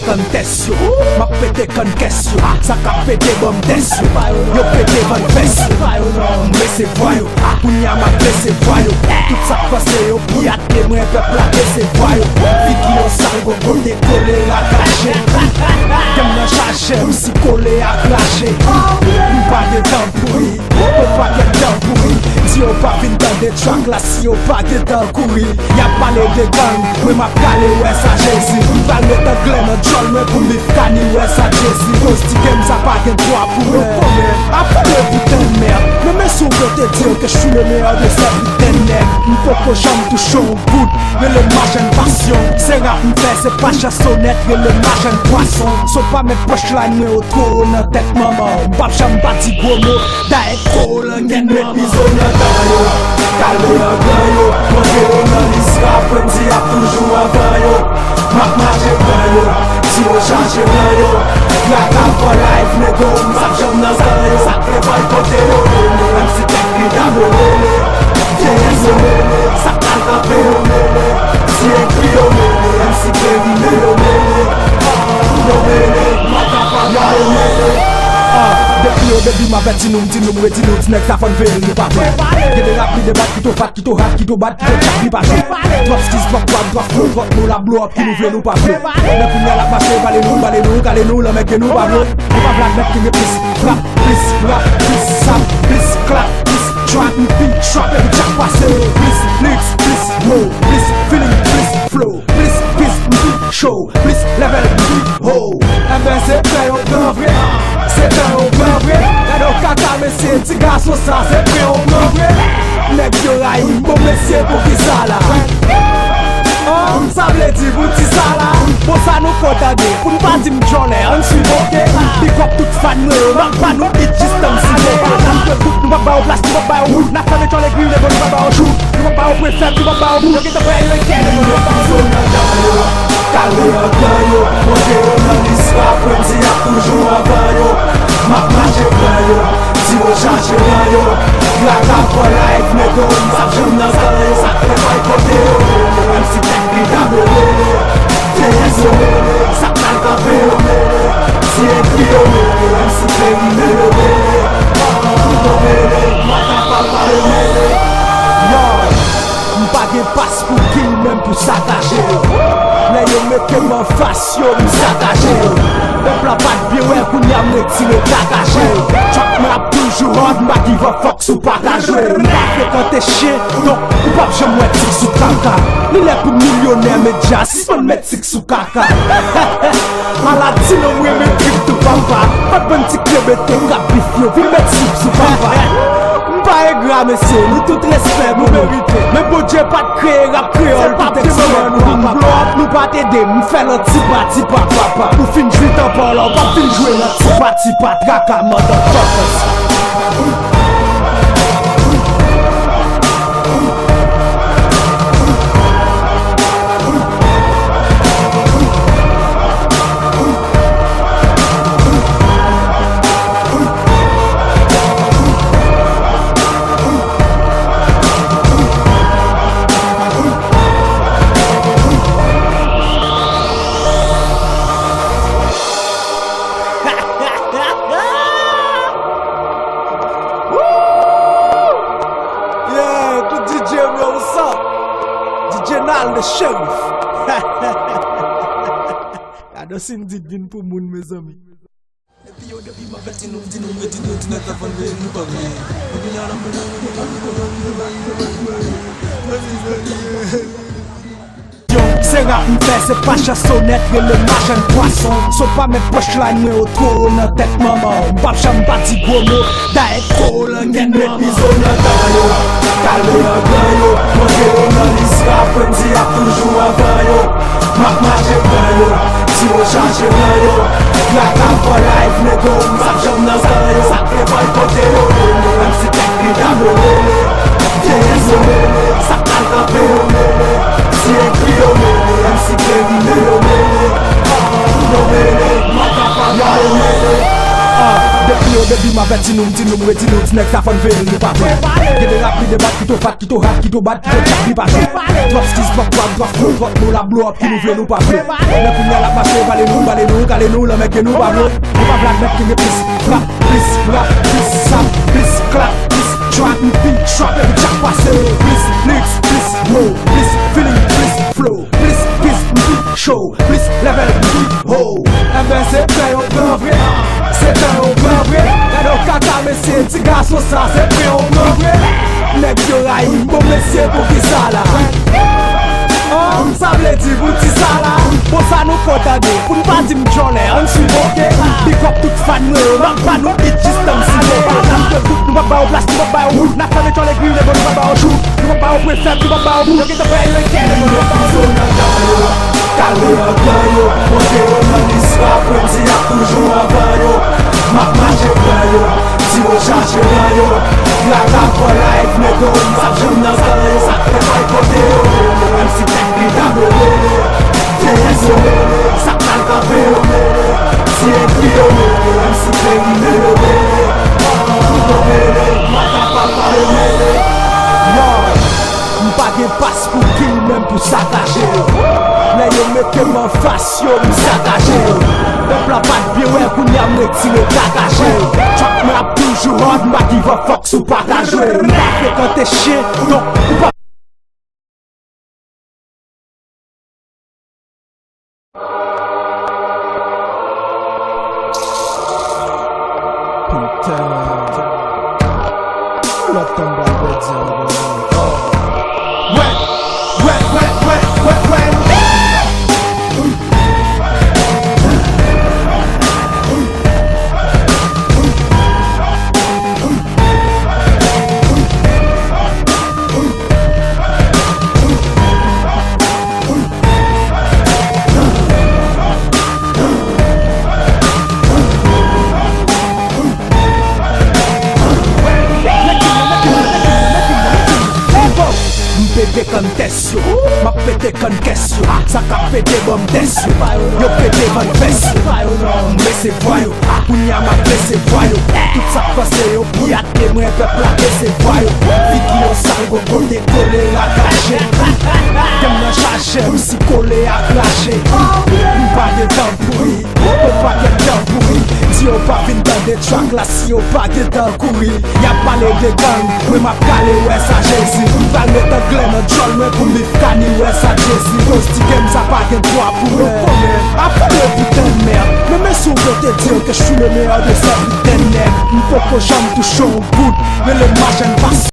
Kon tesyo, ma pete kon kesyo, sa ka pete bom desyo, yo pete van fesyo, mbe se voyo, kounya ma se voyo, tout sa pase yo piate mwen pepla se voyo, fiki yo salgo kote kole a kache, kem nan chache msi kole a klache, mpa de dan pouri, pa de dan pouri, si yo pa fin dan de track la si yo pa de dan kouri, ya pale de gang, mwen ma kale wè sa jezi, mpa le te glen an jol mwen pou mi fkani wè sa jezi, rosti kem sa pa gen dwa pou mwen, apre le putain merde, mwen me sou yo te dire que j'suis le meilleur de ces putain nègres, m'poko jam touchon au bout, mais le machin passion, c'est rap m'fait, c'est pas chansonnette, mais le machin poisson, sont pas mes poches la nuit au trop nan tête maman, m'pap jam bati gros mots, da et trop le gen met miso nan dan yo, kalme nan gan yo, monte yo nan l'isra, pwenzi a toujou avan yo, mak mache ban yo, si yo chanche ban yo, klaka for life nego, m'sap jam nan zan yo, sakre boy kote yo, MC Tekri dabo lele, JS yo lele, sakal kape yo lele, si ekri yo lele, MC Kerry yo lele, yo lele, makapa yo lele. Depuis au début ma bête dis-nous nek ta fon veri nou pa vre. Ge de rap li de bat ki to fat, ki to hard, ki to bad, ki to chak li pa vre. Drop skis, drop quad, drop flow, drop nou la blow up ki nou vle nou pa vre. Ne pou nye la mache, bale nou, kale nou, le mek gen nou pa vre. Nou pa vlak mek ki nye plis, rap, plis, sap, plis, clap, plis, trap, beat, trap, every chak pase. Plis, lyrics, plis, wow, plis, feeling, plis, flow, plis, kiss, beat, show, plis, level, beat, ho. Ben c'est prêt au grand vrai, c'est prêt au grand vrai. Y'a donc kaka messie, ti garçon ça, c'est prêt au grand vrai. Nek yo raïm, bon messie pour qui ça là. Ça vle di pou ti sa la, pou sa nou kontade, pou nou pa di m'jone, an suiv ok. Pick up tout fan nou, mak pa nou hit distance si ok. Nan te bout, nou pa ba ou plas, nou pa ba ou wood. Na fane ton le gri, nou pa ba ou shoot. Nou pa ba ou prefab, nou pa ba ou bout. Yo ki te fè yon ken, nou pa zo nan dan yo, kalme yon plan yo, monte yo nan l'isra, pwenzi a toujou avan yo, mak mache plan yo, si yo chanche plan yo, klaka for life nego, m'sap jom nan zan yo, sakre boy kote yo, MC Tekri dabo lele, JS yo lele, sakal kape yo lele, si ekri yo lele, MC Kerry yo lele, yo lele, makapa yo lele. Yo, m'pa gen pas pou kill men pou sakaje yo. Le yo mette m'en face yo m'sakaje yo. Peuple a pas de biwe koun ya m'retire kakaje yo. Chak me ap toujou hard, m'pa give a fuck sou pa ka jwe. M'pa fe kan te chien, donc m'pap jom wet tik sou kaka. Li le pou millionnaire media, si s'pon met tik sou kaka. Maladie no mwe me prik tou pampa. Pat bon tik lebete kap bif yo, vi met tik sou pampa. M'pa e gra mesye, nou tout respect nou merite. Men bo Dje pat kreye rap kreol, pat eksmen nou pa blow up, nou pa tede, m'fè nan tipa papa. Nou fin jwi tan pa la, pa fin jwe nan tipa traka motherfuckers. The sheriff. I don't sing the din pour moun mes amis. Se rap m'fè, se pa chansonnet, re le machin poisson. So pa men punchline mwen o tro nan tet maman. Mbap chan bati gomo, da e tro lan gen met bizo nan dayo. Kalme an ganyo, monte yo nan lisra, prenzi ap toujou avan yo. Mak mache ganyo, si yo chache ganyo. Glak an for life, nego, mbap jom nan ganyo. Sakre boy kote yo mene, mèm si tek li dam yo mene. Yeye so mene, sakal kampe yo mene. Si ekri yo mene, mèm si klerine yo mene. Yo mene, maka pa yo mene. Depi yo debi ma vet tinoum reti nou t'nek ta fon veri nou pa vre. Gede rap li debat ki to fat, ki to hard, ki to bad, ki to chak li pa jwe. Drop skis, drop quad, drop flow, drop nou la blow up ki nou vle nou pa vre. Nek ou nye la mache, vale nou, kale nou, le mek gen nou pa vre. Nou pa vlad mek ki nge plis, flap, plis, rap, plis, sap, plis, clap, plis, trap, beat, trap, every chak pase. Plis, lyrics, plis, flow, plis, feeling, plis, flow, plis, kiss, beat, show, plis, level, beat, ho. E ben se pre yo pre vre. Se ten ou pre vre, e do kaka mesye, ti gaso sa, se pre ou pre vre. Nek yo ray, bon mesye pou ki sa la. Sa vle di pou ti sa la. Pou sa nou kontade, pou n'pa di m'jole, an si boke. Big up tout fan nou, mak pa nou hit system si nou. Nan te kout, nou pa ba ou plas, nou pa ba ou wout. Nak fane chole gri, nebo nou pa ba ou chou. Nou pa ba ou prefeb, nou pa ba ou bout. Yo ki te pre yon ken, nou pa ba ou chou. Kalme an ganyo, monte yo nan lisra, prenzi ap toujou avan yo. Mak mache ganyo, si yo chache ganyo. Glak an for life, nego, mbap jom nan ganyo. Sakre boy kote yo mene, mèm si tek li dam yo mene. Yeye so mene, sakal kampe yo mene. Si ekri yo mene, mèm si klerine yo mene. Yo mene, maka papa yo mene. Yo, mpa gen pas pou kill, mèm pou sakaje yo. Le yo mette man fas yo m'sakaje yo. Pepl a pat biwe koun yam retire kakaje yo. Chak me ap toujou hard, mba give a fuck sou pakaje yo. Mpa fe kan te chien, donk ou pa putain. Love them by red zone. Pete kan tes yo, ma pete kan kes yo. Sa ka pete bom tes yo, yo pete van fes yo. Mbe se voyo, kounya ma ple se voyo. Tout sa pase yo pou yate mwen pepla ke se voyo. Fiki yo sal go kote kole la kache. Dem nan chache, msi kole a klashe. Mpa ge tan pouri, mpa ge tan pouri. Si yo pa fin dan de track la, si yo pa ge tan kouri. Ya pale de gang, mwen ma kale wè sa jezi. Mpa le tan glen an jol mwen pou mi fkani wè sa jezi. Tosti game sa pa gen kwa pou mwen. Apre le putain merde, mwen men sou te dire que je suis le meilleur de cette putain nègre. M'poko jam touchon au bout, mais le machin passe.